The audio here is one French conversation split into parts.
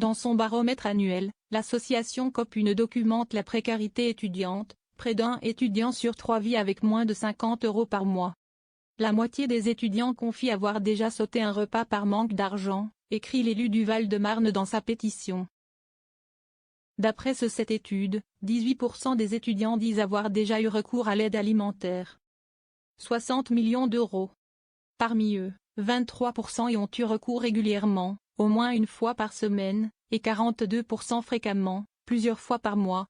Dans son baromètre annuel, l'association COP1 documente la précarité étudiante. Près d'un étudiant sur 3 vit avec moins de 50 € par mois. La moitié des étudiants confient avoir déjà sauté un repas par manque d'argent, écrit l'élu du Val-de-Marne dans sa pétition. D'après cette étude, 18% des étudiants disent avoir déjà eu recours à l'aide alimentaire. 60 millions d'euros. Parmi eux, 23% y ont eu recours régulièrement, au moins une fois par semaine, et 42% fréquemment, plusieurs fois par mois.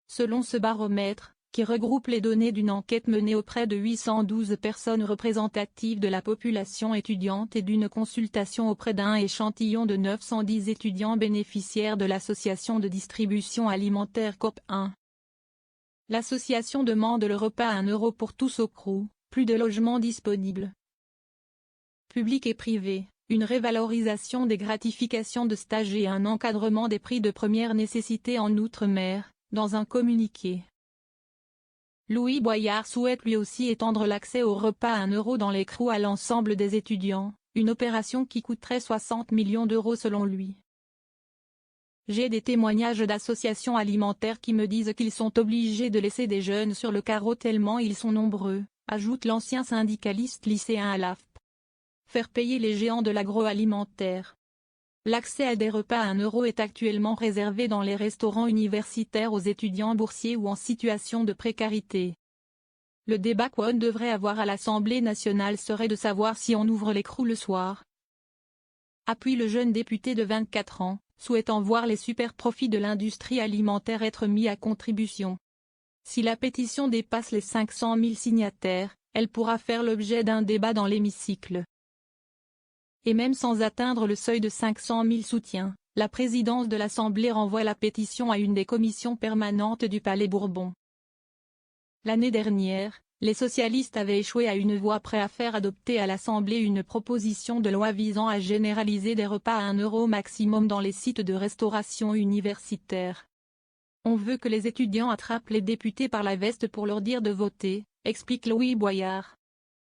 Selon ce baromètre, qui regroupe les données d'une enquête menée auprès de 812 personnes représentatives de la population étudiante et d'une consultation auprès d'un échantillon de 910 étudiants bénéficiaires de l'association de distribution alimentaire COP1. L'association demande le repas à 1 € pour tous au CRU, plus de logements disponibles. Public et privé, une révalorisation des gratifications de stage et un encadrement des prix de première nécessité en Outre-mer, dans un communiqué. Louis Boyard souhaite lui aussi étendre l'accès au repas à 1 € dans les CRU à l'ensemble des étudiants, une opération qui coûterait 60 millions d'euros selon lui. J'ai des témoignages d'associations alimentaires qui me disent qu'ils sont obligés de laisser des jeunes sur le carreau tellement ils sont nombreux, ajoute l'ancien syndicaliste lycéen à l'AFP. Faire payer les géants de l'agroalimentaire. L'accès à des repas à 1 € est actuellement réservé dans les restaurants universitaires aux étudiants boursiers ou en situation de précarité. Le débat qu'on devrait avoir à l'Assemblée nationale serait de savoir si on ouvre les CRU le soir. Appuie le jeune député de 24 ans, souhaitant voir les super profits de l'industrie alimentaire être mis à contribution. Si la pétition dépasse les 500 000 signataires, elle pourra faire l'objet d'un débat dans l'hémicycle. Et même sans atteindre le seuil de 500 000 soutiens, la présidence de l'Assemblée renvoie la pétition à une des commissions permanentes du Palais Bourbon. L'année dernière, les socialistes avaient échoué à une voix près à faire adopter à l'Assemblée une proposition de loi visant à généraliser des repas à 1 € maximum dans les sites de restauration universitaire. On veut que les étudiants attrapent les députés par la veste pour leur dire de voter, explique Louis Boyard.